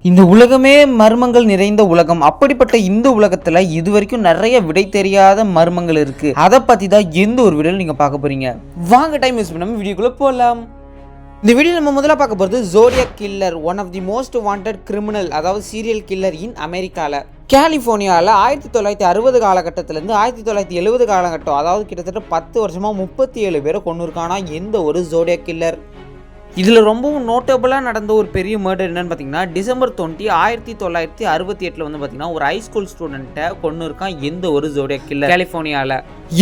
இந்த உலகமே மர்மங்கள் நிறைந்த உலகம். அப்படிப்பட்ட இந்த உலகத்துல இதுவரைக்கும் நிறைய விடை தெரியாத மர்மங்கள் இருக்கு. அதை பத்தி தான் எந்த ஒரு வீடியோல நீங்க பார்க்க போறீங்க. வாங்க டைம் யூஸ் பண்ணாம வீடியோக்குள்ள போகலாம். இந்த வீடியோ நம்ம முதல்ல பார்க்க போகிறது zodiac killer, one of the most wanted criminal, அதாவது சீரியல் கில்லர் இன் அமெரிக்காவில். கலிஃபோர்னியாவில் 1960 காலகட்டத்திலேருந்து 1970 காலகட்டம், அதாவது கிட்டத்தட்ட 10 வருஷமாக 37 பேரை கொண்டு இருக்கானா எந்த ஒரு ஜோடியாக் கில்லர். இதில் ரொம்பவும் நோட்டபுளாக நடந்த ஒரு பெரிய மர்டர் என்னன்னு பார்த்தீங்கன்னா, டிசம்பர் 20, 1968 வந்து பார்த்தீங்கன்னா ஒரு ஹைஸ்கூல் ஸ்டூடெண்ட்டை கொண்டு இருக்கான் எந்த ஒரு ஜோடியாக் கில்லர் கலிஃபோர்னியாவில்.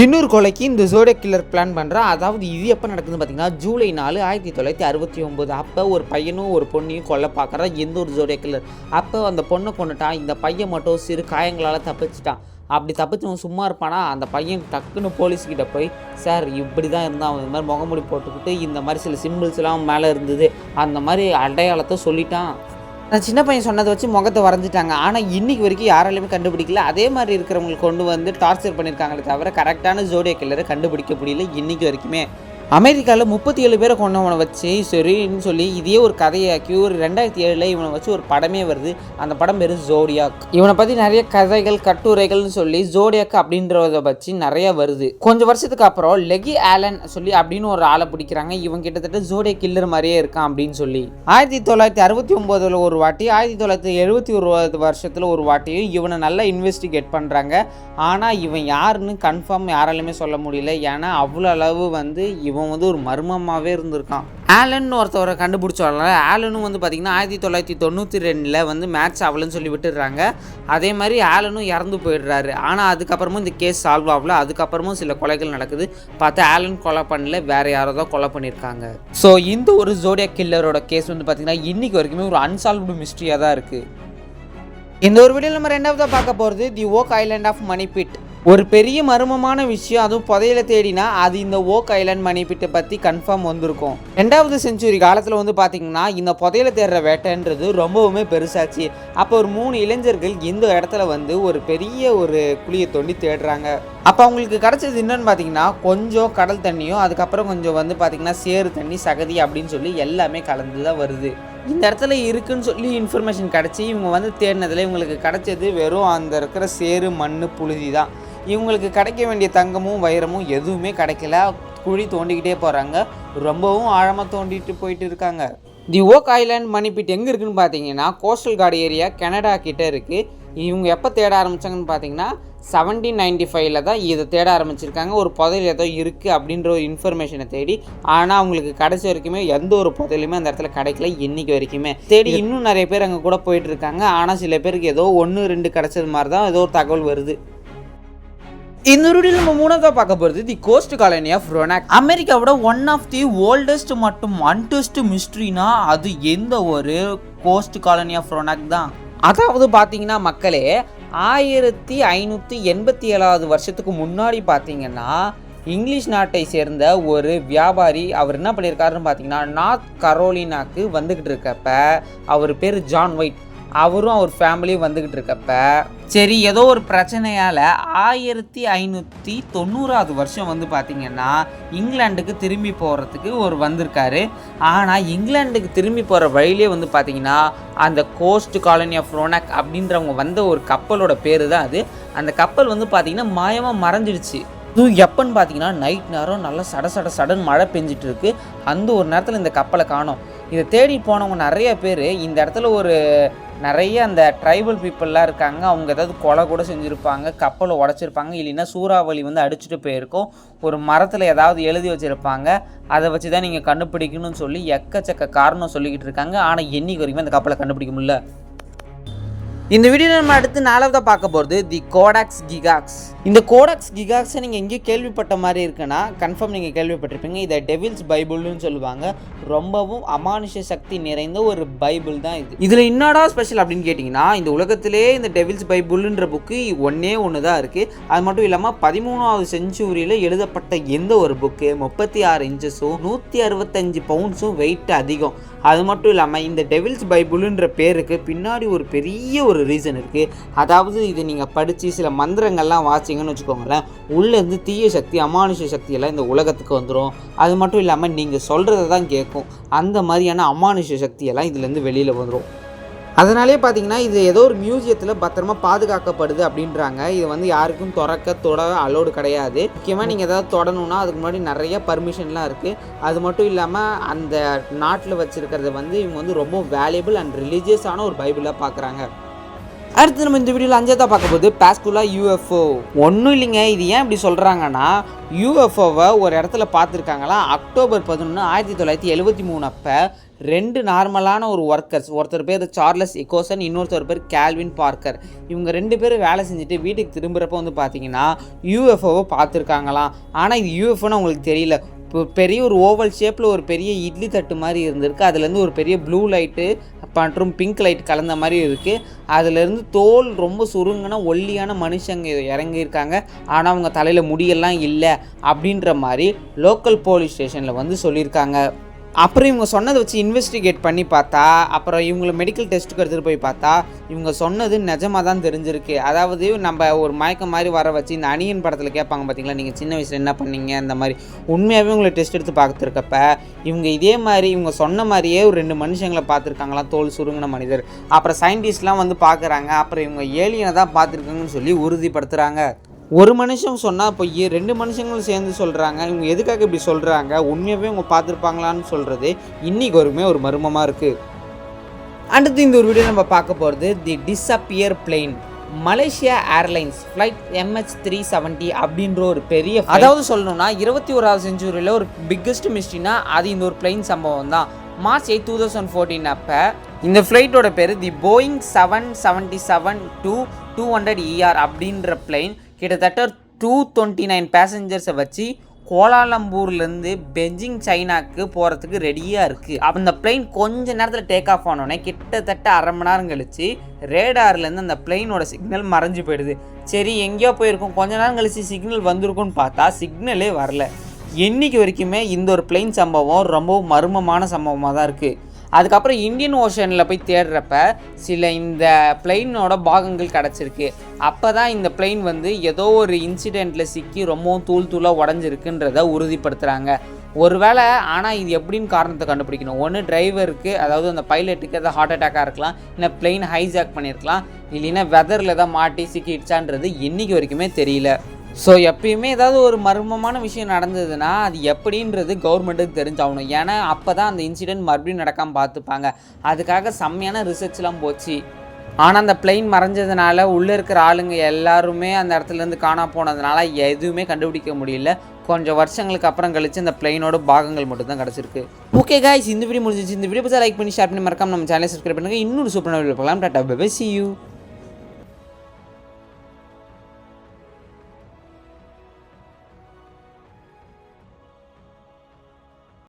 இன்னொரு கொலைக்கு இந்த ஜோடியாக் கில்லர் பிளான் பண்ணுறான். அதாவது இது எப்போ நடக்குதுன்னு பார்த்தீங்கன்னா, ஜூலை 4, 1969. அப்போ ஒரு பையனும் ஒரு பொண்ணையும் கொல்ல பார்க்குறான் எந்த ஒரு ஜோடியாக் கில்லர். அப்போ அந்த பொண்ணை கொண்டுட்டான், இந்த பையன் மட்டும் சிறு காயங்களால் தப்பிச்சிட்டான். அப்படி தப்பிச்சவன் சும்மா இருப்பானா, அந்த பையன் டக்குன்னு போலீஸ்கிட்ட போய், சார் இப்படி தான் இருந்தான், அவன் இந்த மாதிரி முகமூடி போட்டுக்கிட்டு இந்த மாதிரி சில சிம்பிள்ஸ்லாம் மேலே இருந்தது, அந்த மாதிரி அடையாளத்தை சொல்லிட்டான். நான் சின்ன பையன் சொன்னதை வச்சு முகத்தை வரைஞ்சிட்டாங்க. ஆனால் இன்றைக்கி வரைக்கும் யாராலையுமே கண்டுபிடிக்கல. அதே மாதிரி இருக்கிறவங்களுக்கு கொண்டு வந்து டார்ச்சர் பண்ணியிருக்காங்களே தவிர கரெக்டான ஜோடியாக் கில்லரை கண்டுபிடிக்க முடியல இன்றைக்கி வரைக்குமே. அமெரிக்காவில் 37 பேரை கொண்டவனை வச்சு சரின்னு சொல்லி இதே ஒரு கதையாக்கி ஒரு 2007 இவனை வச்சு ஒரு படமே வருது. அந்த படம் பேர் ஜோடியாக். இவனை பற்றி நிறைய கதைகள் கட்டுரைகள்னு சொல்லி ஜோடியாக் அப்படின்றத வச்சு நிறைய வருது. கொஞ்சம் வருஷத்துக்கு அப்புறம் லெகி ஆலன் சொல்லி அப்படின்னு ஒரு ஆளை பிடிக்கிறாங்க. இவன் கிட்டத்தட்ட ஜோடியாக் கில்லர் மாதிரியே இருக்கான் அப்படின்னு சொல்லி 1969 ஒரு வாட்டி, 1971 வருஷத்தில் ஒரு வாட்டியும் இவனை நல்லா இன்வெஸ்டிகேட் பண்ணுறாங்க. ஆனால் இவன் யாருன்னு கன்ஃபார்ம் யாராலுமே சொல்ல முடியல. ஏன்னா அவ்வளோ அளவு இவன் ஒரு மர்மமாகவே இருந்திருக்கான். ஆலன் ஒருத்தவரை கண்டுபிடிச்சால. ஆலனும் பார்த்திங்கன்னா 1992 மேட்ச் ஆகலன்னு சொல்லி விட்டுடுறாங்க. அதே மாதிரி ஆலனும் இறந்து போயிடுறாரு. ஆனால் அதுக்கப்புறமும் இந்த கேஸ் சால்வ் ஆகல. அதுக்கப்புறமும் சில கொலைகள் நடக்குது. பார்த்தா ஆலன் கொலை பண்ணல, வேறு யாரோ தான் கொலை பண்ணியிருக்காங்க. ஸோ இந்த ஒரு ஜோடியாக் கில்லரோட கேஸ் பார்த்திங்கன்னா இன்றைக்கி வரைக்குமே ஒரு அன்சால்வ்டு மிஸ்ட்ரியாக தான் இருக்குது. இந்த ஒரு வீடியோவில் நம்ம ரெண்டாவதாக பார்க்க போகிறது the Oak Island of money pit. ஒரு பெரிய மர்மமான விஷயம், அதுவும் புதையில தேடினா அது இந்த ஓக் ஐலாண்ட் மணி பிட்டை பற்றி கன்ஃபார்ம் வந்திருக்கும். 2வது செஞ்சுரி காலத்தில் பார்த்தீங்கன்னா இந்த புதையில தேடுற வேட்டைன்றது ரொம்பவுமே பெருசாச்சு. அப்போ ஒரு 3 இளைஞர்கள் இந்த இடத்துல ஒரு பெரிய ஒரு குழியை தோண்டி தேடுறாங்க. அப்போ அவங்களுக்கு கிடச்சது என்னன்னு பார்த்தீங்கன்னா கொஞ்சம் கடல் தண்ணியும், அதுக்கப்புறம் கொஞ்சம் பார்த்தீங்கன்னா சேறு தண்ணி, சகதி அப்படின்னு சொல்லி எல்லாமே கலந்து தான் வருது. இந்த இடத்துல இருக்குன்னு சொல்லி இன்ஃபர்மேஷன் கிடச்சி இவங்க தேடினதில் இவங்களுக்கு கிடச்சது வெறும் அந்த இருக்கிற சேறு, மண், புழுதி தான். இவங்களுக்கு கிடைக்க வேண்டிய தங்கமும் வைரமும் எதுவுமே கிடைக்கல. குழி தோண்டிக்கிட்டே போகிறாங்க, ரொம்பவும் ஆழமாக தோண்டிட்டு போயிட்டு இருக்காங்க. தி ஓக் ஐலாண்ட் மணி பிட் எங்கே இருக்குதுன்னு பார்த்தீங்கன்னா கோஸ்டல் கார்டு ஏரியா, கனடா கிட்டே இருக்குது. இவங்க எப்போ தேட ஆரம்பித்தாங்கன்னு பார்த்தீங்கன்னா 1795 தான் இதை தேட ஆரம்பிச்சிருக்காங்க. ஒரு புதையல் ஏதோ இருக்குது அப்படின்ற ஒரு இன்ஃபர்மேஷனை தேடி. ஆனால் அவங்களுக்கு கடைசி வரைக்குமே எந்த ஒரு புதையலுமே அந்த இடத்துல கிடைக்கல இன்றைக்கி வரைக்குமே. தேடி இன்னும் நிறைய பேர் அங்கே கூட போயிட்டு இருக்காங்க. ஆனால் சில பேருக்கு ஏதோ 1-2 கிடைச்சது மாதிரி தான் ஏதோ ஒரு தகவல் வருது. இந்த வீடியோவில் நம்ம 3ஆவதாக பார்க்க போகிறது தி கோஸ்ட் காலனி ஆஃப் ரொனாக். அமெரிக்காவோட ஒன் ஆஃப் தி ஓல்டஸ்ட் மற்றும் அன்டெஸ்ட் மிஸ்ட்ரினா அது எந்த ஒரு கோஸ்ட் காலனி ஆஃப் ரொனாக் தான். அதாவது பார்த்தீங்கன்னா மக்களே, 1587 வருஷத்துக்கு முன்னாடி பார்த்தீங்கன்னா இங்கிலீஷ் நாட்டை சேர்ந்த ஒரு வியாபாரி அவர் என்ன பண்ணியிருக்காருன்னு பார்த்தீங்கன்னா நார்த் கரோலினாக்கு வந்துக்கிட்டு இருக்கப்ப, அவர் பேர் ஜான் ஒயிட், அவரும் அவர் ஃபேமிலியும் வந்துக்கிட்டு இருக்கப்ப சரி ஏதோ ஒரு பிரச்சனையால் 1590 வருஷம் பார்த்தீங்கன்னா இங்கிலாண்டுக்கு திரும்பி போகிறதுக்கு ஒரு வந்திருக்காரு. ஆனால் இங்கிலாண்டுக்கு திரும்பி போகிற வழியிலே பார்த்தீங்கன்னா அந்த கோஸ்ட் காலனி ஆஃப் ரொனாக் அப்படின்றவங்க வந்த ஒரு கப்பலோட பேர் தான் அது. அந்த கப்பல் பார்த்தீங்கன்னா மாயமாக மறைஞ்சிடுச்சு. இது எப்போன்னு பார்த்தீங்கன்னா நைட் நேரம் நல்லா சடன் மழை பெஞ்சிட்டு இருக்கு. அந்த ஒரு நேரத்தில் இந்த கப்பலை காணோம். இதை தேடி போனவங்க நிறைய பேர் இந்த இடத்துல நிறைய அந்த ட்ரைபல் பீப்புளெலாம் இருக்காங்க. அவங்க ஏதாவது கொலை கூட செஞ்சுருப்பாங்க, கப்பலை உடச்சிருப்பாங்க, இல்லைன்னா சூறாவளி அடிச்சுட்டு போயிருக்கோம். ஒரு மரத்தில் ஏதாவது எழுதி வச்சுருப்பாங்க, அதை வச்சு தான் நீங்கள் கண்டுபிடிக்கணும்னு சொல்லி எக்கச்சக்க காரணம் சொல்லிக்கிட்டு இருக்காங்க. ஆனால் என்னைக்கு வரைக்குமே அந்த கப்பலை கண்டுபிடிக்க முடியல. இந்த வீடியோவில் நம்ம அடுத்து 4ஆவதாக பார்க்க போகிறது தி கோடாக்ஸ் கிகாக்ஸ். இந்த கோடாக்ஸ் கிகாக்ஸை நீங்கள் எங்கேயும் கேள்விப்பட்ட மாதிரி இருக்குன்னா கன்ஃபார்ம் நீங்கள் கேள்விப்பட்டிருப்பீங்க. இதை டெவில்ஸ் பைபிள்னு சொல்லுவாங்க. ரொம்பவும் அமானுஷ சக்தி நிறைந்த ஒரு பைபிள் தான் இது. இதில் என்னடா ஸ்பெஷல் அப்படின்னு கேட்டிங்கன்னா, இந்த உலகத்திலே இந்த டெவில்ஸ் பைபிள்ன்ற புக்கு ஒன்று தான் இருக்குது. அது மட்டும் இல்லாமல் 13வது செஞ்சுரியில் எழுதப்பட்ட எந்த ஒரு புக்கு 36 இன்ச்சஸும் 165 பவுண்ட்ஸும் வெயிட் அதிகம். அது மட்டும் இல்லாமல் இந்த டெவில்ஸ் பைபிள்ன்ற பேருக்கு பின்னாடி ஒரு பெரிய ஒரு ரீசன் இருக்குது. அதாவது இது நீங்கள் படித்து சில மந்திரங்கள்லாம் வாசிங்கன்னு வச்சுக்கோங்களேன், உள்ளேருந்து தீய சக்தி, அமானுஷ சக்தியெல்லாம் இந்த உலகத்துக்கு வந்துடும். அது மட்டும் இல்லாமல் நீங்கள் சொல்கிறத தான் கேட்கும். அந்த மாதிரியான அமானுஷ சக்தியெல்லாம் இதுலேருந்து வெளியில் வந்துடும். அதனாலே பார்த்தீங்கன்னா இது ஏதோ ஒரு மியூசியத்தில் பத்திரமா பாதுகாக்கப்படுது அப்படின்றாங்க. இது வந்து யாருக்கும் தொட அலோடு கிடையாது. முக்கியமாக நீங்கள் ஏதாவது தொடணுன்னா அதுக்கு முன்னாடி நிறைய பர்மிஷன்லாம் இருக்குது. அது மட்டும் இல்லாமல் அந்த நாட்டில் வச்சுருக்கிறத வந்து இவங்க வந்து ரொம்ப வேல்யூபிள் அண்ட் ரிலீஜியஸான ஒரு பைபிளாக பார்க்குறாங்க. அடுத்து நம்ம இந்த வீடியோவில் 5ஆவதா பார்க்க போது பாஸ்குலா யூஎஃப்ஓ. ஒன்றும் இல்லைங்க, இது ஏன் இப்படி சொல்கிறாங்கன்னா, யூஎஃப்ஓவை ஒரு இடத்துல பார்த்துருக்காங்களாம். அக்டோபர் 11, 1973 அப்போ 2 நார்மலான ஒரு ஒர்க்கர்ஸ், ஒருத்தர் பேர் சார்லஸ் எக்கோசன், இன்னொருத்தர் பேர் கேல்வின் பார்க்கர். இவங்க 2 பேரும் வேலை செஞ்சுட்டு வீட்டுக்கு திரும்புகிறப்ப வந்து பார்த்தீங்கன்னா யூஎஃப்ஓவை பார்த்துருக்காங்களாம். ஆனால் இது யூஎஃப்ஓன்னு அவங்களுக்கு தெரியல. இப்போ பெரிய ஒரு ஓவல் ஷேப்பில் ஒரு பெரிய இட்லி தட்டு மாதிரி இருந்திருக்கு. அதுலேருந்து ஒரு பெரிய ப்ளூ லைட்டு மற்றும் பிங்க் லைட் கலந்த மாதிரி இருக்குது. அதுலேருந்து தோல் ரொம்ப சுருங்கின ஒல்லியான மனுஷங்க இறங்கியிருக்காங்க. ஆனால் அவங்க தலையில் முடியெல்லாம் இல்லை அப்படின்ற மாதிரி லோக்கல் போலீஸ் ஸ்டேஷனில் வந்து சொல்லியிருக்காங்க. அப்புறம் இவங்க சொன்னதை வச்சு இன்வெஸ்டிகேட் பண்ணி பார்த்தா, அப்புறம் இவங்களை மெடிக்கல் டெஸ்ட்டுக்கு எடுத்துகிட்டு போய் பார்த்தா இவங்க சொன்னது நிஜமாக தான் தெரிஞ்சிருக்கு. அதாவது நம்ம ஒரு மயக்கம் மாதிரி வர வச்சு இந்த அணியன் படத்தில் கேட்பாங்க பார்த்தீங்களா, நீங்கள் சின்ன வயசில் என்ன பண்ணீங்க அந்த மாதிரி. உண்மையாகவே உங்களை டெஸ்ட் எடுத்து பார்த்துருக்கப்ப இவங்க இதே மாதிரி இவங்க சொன்ன மாதிரியே ஒரு 2 மனுஷங்களை பார்த்துருக்காங்களாம், தோல் சுருங்கின மனிதர். அப்புறம் சயின்டிஸ்ட்லாம் வந்து பார்க்குறாங்க. அப்புறம் இவங்க ஏலியனை தான் பார்த்துருக்காங்கன்னு சொல்லி உறுதிப்படுத்துகிறாங்க. ஒரு மனுஷன் சொன்னால் பொய், 2 மனுஷங்களும் சேர்ந்து சொல்கிறாங்க. இவங்க எதுக்காக இப்படி சொல்கிறாங்க, உண்மையாகவே இவங்க பார்த்துருப்பாங்களான்னு சொல்கிறது இன்றைக்கி ஒரு மர்மமாக இருக்குது. அடுத்து இந்த ஒரு வீடியோ நம்ம பார்க்க போகிறது the disappear plane. Malaysia Airlines flight MH370 அப்படின்ற ஒரு பெரிய, அதாவது சொல்லணும்னா 21ஆவது செஞ்சுரியில் ஒரு பிக்கஸ்ட் மிஸ்ட்ரினா அது இந்த ஒரு பிளெயின் சம்பவம் தான். மார்ச் 8, 2014 அப்போ இந்த ஃப்ளைட்டோட பேர் தி போயிங் 777-200ER அப்படின்ற பிளெயின் கிட்டத்தட்ட 229 பேசஞ்சர்ஸை வச்சு கோலாலம்பூர்லேருந்து பெஞ்சிங் சைனாக்கு போகிறதுக்கு ரெடியாக இருக்குது. அப்போ இந்த பிளெயின் கொஞ்ச நேரத்தில் டேக் ஆஃப் ஆனோடனே கிட்டத்தட்ட அரை மணி நேரம் கழிச்சு ரேடார்லேருந்து அந்த பிளெயினோட சிக்னல் மறைஞ்சு போயிடுது. சரி எங்கேயோ போயிருக்கும், கொஞ்ச நேரம் கழிச்சு சிக்னல் வந்திருக்குன்னு பார்த்தா சிக்னலே வரல. என்றைக்கு வரைக்குமே இந்த ஒரு பிளெயின் சம்பவம் ரொம்பவும் மர்மமான சம்பவமாக தான் இருக்குது. அதுக்கப்புறம் இந்தியன் ஓஷனில் போய் தேடுறப்ப சில இந்த பிளெயினோட பாகங்கள் கிடச்சிருக்கு. அப்போ தான் இந்த பிளெயின் வந்து ஏதோ ஒரு இன்சிடெண்ட்டில் சிக்கி ரொம்பவும் தூளாக உடஞ்சிருக்குன்றதை உறுதிப்படுத்துகிறாங்க. ஒருவேளை ஆனால் இது எப்படின்னு காரணத்தை கண்டுபிடிக்கணும். ஒன்று டிரைவருக்கு, அதாவது அந்த பைலட்டுக்கு ஏதாவது ஹார்ட் அட்டாக்காக இருக்கலாம், இல்லை பிளெயின் ஹைஜாக் பண்ணியிருக்கலாம், இல்லைன்னா வெதரில் தான் மாட்டி சிக்கிடுச்சான்றது என்றைக்கு வரைக்குமே தெரியல. ஸோ எப்பயுமே ஏதாவது ஒரு மர்மமான விஷயம் நடந்ததுன்னா அது எப்படின்றது கவர்மெண்ட்டுக்கு தெரிஞ்சாகணும். ஏன்னா அப்போ தான் அந்த இன்சிடெண்ட் மறுபடியும் நடக்காமல் பார்த்துப்பாங்க. அதுக்காக செம்மையான ரிசர்ச்லாம் போச்சு. ஆனால் அந்த பிளெயின் மறைஞ்சதுனால உள்ளே இருக்கிற ஆளுங்க எல்லாருமே அந்த இடத்துலேருந்து காணா போனதுனால எதுவுமே கண்டுபிடிக்க முடியல. கொஞ்சம் வருஷங்களுக்கு அப்புறம் கழிச்சு அந்த பிளெயினோட பாகங்கள் மட்டும் தான் கிடச்சிருக்கு. ஓகே காய்ஸ், இந்த வீடியோ முடிஞ்சிச்சு. இந்த வீடியோ பற்றி லைக் பண்ணி ஷேர் பண்ணி மறக்காம நம்ம சேனலை சப்ஸ்கிரைப் பண்ணுங்கள். இன்னொரு சூப்பரான வீடியோ பார்க்கலாம். Tata bye bye, see you.